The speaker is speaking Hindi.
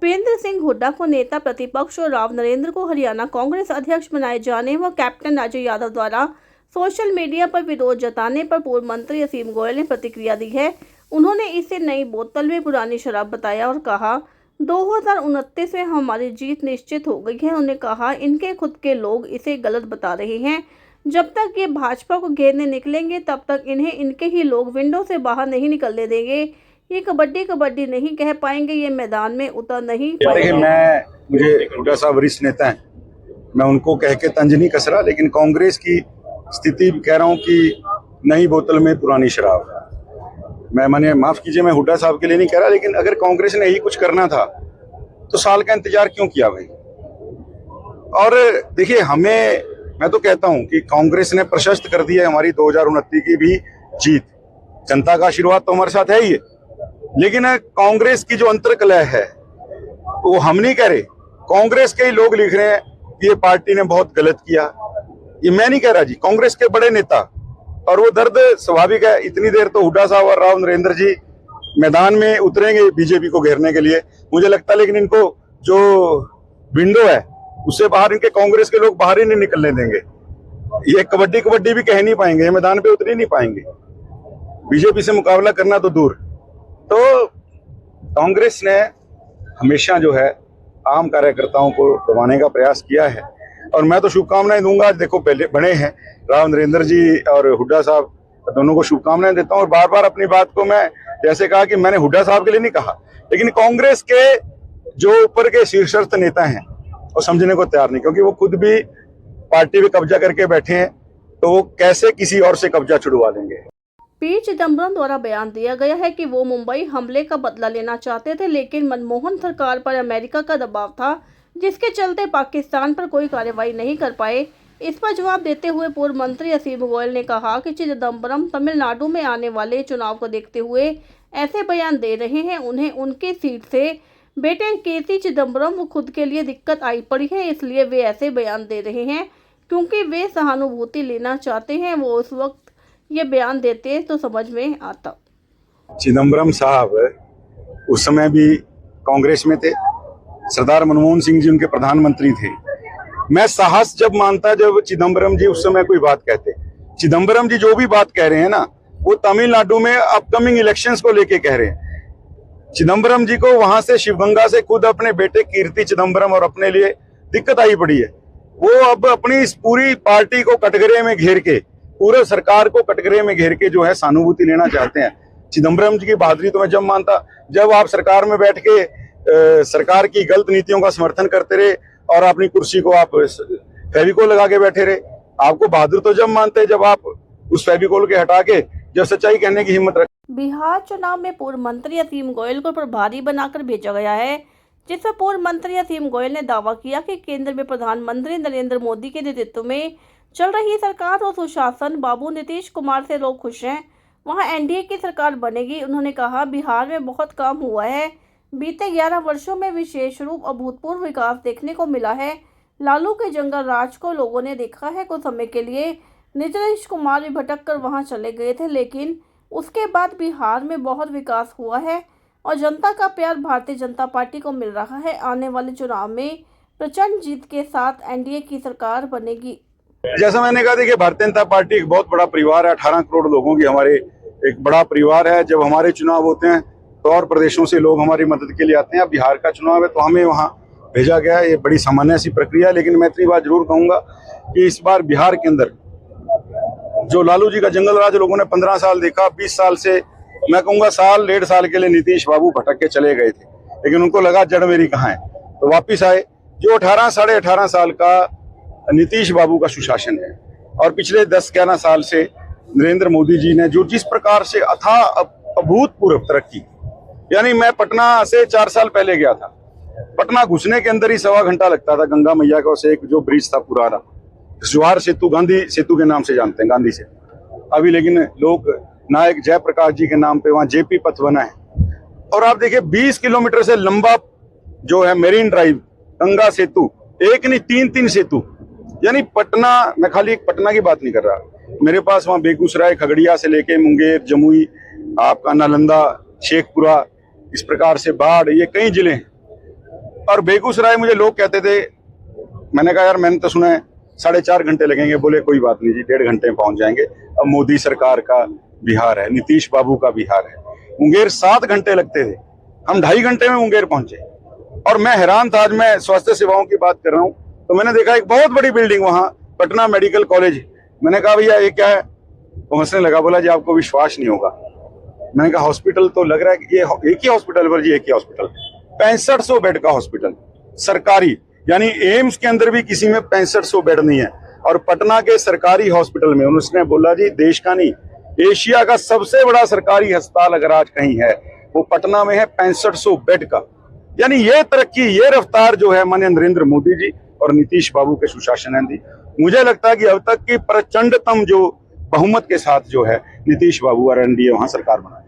भूपेंद्र सिंह हुड्डा को नेता प्रतिपक्ष और राव नरेंद्र को हरियाणा कांग्रेस अध्यक्ष बनाए जाने व कैप्टन अजय यादव द्वारा सोशल मीडिया पर विरोध जताने पर पूर्व मंत्री असीम गोयल ने प्रतिक्रिया दी है। उन्होंने इसे नई बोतल में पुरानी शराब बताया और कहा 2029 में हमारी जीत निश्चित हो गई है। उन्होंने कहा इनके खुद के लोग इसे गलत बता रहे हैं। जब तक ये भाजपा को घेरने निकलेंगे तब तक इन्हें इनके ही लोग विंडो से बाहर नहीं निकलने देंगे। ये कबड्डी नहीं कह पाएंगे, ये मैदान में उतर नहीं पाएंगे। मुझे हुड्डा साहब वरिष्ठ नेता हैं, मैं उनको कह के तंज नहीं कस रहा, लेकिन कांग्रेस की स्थिति कह रहा हूं कि नई बोतल में पुरानी शराब। मैंने माफ कीजिए, मैं हुड्डा साहब के लिए नहीं कह रहा, लेकिन अगर कांग्रेस ने यही कुछ करना था तो साल का इंतजार क्यों किया भाई। और देखिए, मैं तो कहता हूं कि कांग्रेस ने प्रशस्त कर दी है हमारी 2029 की भी जीत। जनता का आशीर्वाद तो हमारे साथ है ही है, लेकिन कांग्रेस की जो अंतर्कलह है वो हम नहीं कह रहे, कांग्रेस के ही लोग लिख रहे हैं कि ये पार्टी ने बहुत गलत किया। ये मैं नहीं कह रहा जी, कांग्रेस के बड़े नेता, और वो दर्द स्वाभाविक है। इतनी देर तो हुड्डा साहब और राव नरेंद्र जी मैदान में उतरेंगे बीजेपी को घेरने के लिए, मुझे लगता है, लेकिन इनको जो विंडो है उससे बाहर इनके कांग्रेस के लोग बाहर ही नहीं निकलने देंगे। ये कबड्डी भी कह नहीं पाएंगे, ये मैदान पे उतर ही नहीं पाएंगे। बीजेपी से मुकाबला करना तो दूर। तो कांग्रेस ने हमेशा जो है आम कार्यकर्ताओं को दबाने का प्रयास किया है, और मैं तो शुभकामनाएं दूंगा। देखो, पहले बने हैं राव नरेंद्र जी और हुड्डा साहब, दोनों को शुभकामनाएं देता हूं। और बार बार अपनी बात को मैं जैसे कहा कि मैंने हुड्डा साहब के लिए नहीं कहा, लेकिन कांग्रेस के जो ऊपर के शीर्षस्थ नेता हैं वो समझने को तैयार नहीं, क्योंकि वो खुद भी पार्टी पे कब्जा करके बैठे हैं, तो वो कैसे किसी और से कब्जा छुड़वा लेंगे। पी चिदंबरम द्वारा बयान दिया गया है कि वो मुंबई हमले का बदला लेना चाहते थे, लेकिन मनमोहन सरकार पर अमेरिका का दबाव था, जिसके चलते पाकिस्तान पर कोई कार्रवाई नहीं कर पाए। इस पर जवाब देते हुए पूर्व मंत्री असीम गोयल ने कहा कि चिदंबरम तमिलनाडु में आने वाले चुनाव को देखते हुए ऐसे बयान दे रहे हैं। उन्हें उनके सीट से बेटे केसी चिदंबरम को खुद के लिए दिक्कत आई पड़ी है, इसलिए वे ऐसे बयान दे रहे हैं क्योंकि वे सहानुभूति लेना चाहते हैं। वो उस वक्त ये बयान देते तो समझ में आता। चिदंबरम साहब उस समय भी कांग्रेस में थे, सरदार मनमोहन सिंह जी उनके प्रधानमंत्री थे। मैं साहस जब मानता जब चिदंबरम जी उस समय कोई बात कहते। चिदंबरम जी जो भी बात कह रहे हैं ना, वो तमिलनाडु में अपकमिंग इलेक्शंस को लेके कह रहे हैं। चिदंबरम जी को वहां से शिवगंगा से खुद अपने बेटे कीर्ति चिदंबरम और अपने लिए दिक्कत आई पड़ी है। वो अब अपनी इस पूरी पार्टी को कटघरे में घेर के, पूरे सरकार को कटघरे में घेर के जो है सहानुभूति लेना चाहते हैं। चिदंबरम जी की बहादुरी तो मैं जब मानता जब आप सरकार में बैठ के सरकार की गलत नीतियों का समर्थन करते रहे और अपनी कुर्सी को आप फेविकोल लगा के बैठे रहे। आपको बहादुर तो जब मानते जब आप उस फेविकोल के हटा के जब सच्चाई कहने की हिम्मत रखते। बिहार चुनाव में पूर्व मंत्री असीम गोयल को प्रभारी बनाकर भेजा गया है, जिसमें पूर्व मंत्री असीम गोयल ने दावा किया कि केंद्र में प्रधानमंत्री नरेंद्र मोदी के नेतृत्व में चल रही सरकार और सुशासन बाबू नीतीश कुमार से लोग खुश हैं। वहां एनडीए की सरकार बनेगी। उन्होंने कहा बिहार में बहुत काम हुआ है। बीते 11 वर्षों में विशेष रूप अभूतपूर्व विकास देखने को मिला है। लालू के जंगल राज को लोगों ने देखा है। कुछ समय के लिए नीतीश कुमार भी भटक कर वहां चले गए थे, लेकिन उसके बाद बिहार में बहुत विकास हुआ है और जनता का प्यार भारतीय जनता पार्टी को मिल रहा है। आने वाले चुनाव में प्रचंड जीत के साथ एनडीए की सरकार बनेगी। जैसा मैंने कहा, देखिए, भारतीय जनता पार्टी एक बहुत बड़ा परिवार है। 18 करोड़ लोगों की हमारे एक बड़ा परिवार है। जब हमारे चुनाव होते हैं तो और प्रदेशों से लोग हमारी मदद के लिए आते हैं। अब बिहार का चुनाव है तो हमें वहाँ भेजा गया है। ये बड़ी सामान्य सी प्रक्रिया है, लेकिन मैं इतनी बात जरूर कहूंगा कि इस बार बिहार के अंदर जो लालू जी का जंगल राज लोगों ने 15 साल देखा, 20 साल से मैं कहूंगा साल 1.5 साल के लिए नीतीश बाबू भटक के चले गए थे, लेकिन उनको लगा जड़ मेरी कहाँ है, तो वापिस आए। जो साढ़े 18 साल का नीतीश बाबू का सुशासन है और पिछले 10-11 साल से नरेंद्र मोदी जी ने जो जिस प्रकार से अथाह अभूतपूर्व तरक्की, यानी मैं पटना से 4 साल पहले गया था। पटना घुसने के अंदर ही 1.25 घंटा लगता था। गंगा मैया का से एक जो ब्रिज था पुराना, जवाहर सेतु, गांधी सेतु के नाम से जानते हैं, गांधी से अभी, लेकिन लोग नायक जयप्रकाश जी के नाम पे वहां जेपी पथ बना है। और आप देखिए 20 किलोमीटर से लंबा जो है मेरीन ड्राइव, गंगा सेतु, एक नहीं 3-3 सेतु। यानी पटना, मैं खाली एक पटना की बात नहीं कर रहा, मेरे पास वहाँ बेगूसराय, खगड़िया से लेके मुंगेर, जमुई, आपका नालंदा, शेखपुरा, इस प्रकार से बाढ़, ये कई जिले हैं। और बेगूसराय मुझे लोग कहते थे, मैंने कहा यार मैंने तो सुना है 4.5 घंटे लगेंगे, बोले कोई बात नहीं जी 1.5 घंटे में पहुंच जाएंगे। अब मोदी सरकार का बिहार है, नीतीश बाबू का बिहार है। मुंगेर 7 घंटे लगते थे, हम 2.5 घंटे में मुंगेर पहुंचे। और मैं हैरान था, आज मैं स्वास्थ्य सेवाओं की बात कर रहा हूं तो मैंने देखा एक बहुत बड़ी बिल्डिंग वहां पटना मेडिकल कॉलेज। मैंने कहा भैया ये क्या है, वो हंसने लगा, बोला जी आपको विश्वास नहीं होगा। मैंने कहा हॉस्पिटल तो लग रहा है कि ये एक ही हॉस्पिटल पर जी, एक ही हॉस्पिटल, 6500 बेड का हॉस्पिटल सरकारी, यानी एम्स के अंदर भी किसी में 6500 बेड नहीं है। और पटना के सरकारी हॉस्पिटल में उसने बोला जी देश का नहीं, एशिया का सबसे बड़ा सरकारी अस्पताल अगर आज कहीं है वो पटना में है, 6500 बेड का। यानी ये तरक्की, ये रफ्तार जो है माननीय नरेंद्र मोदी जी और नीतीश बाबू के सुशासन ने दी। मुझे लगता है कि अब तक की प्रचंडतम जो बहुमत के साथ जो है नीतीश बाबू और एनडीए वहां सरकार बना।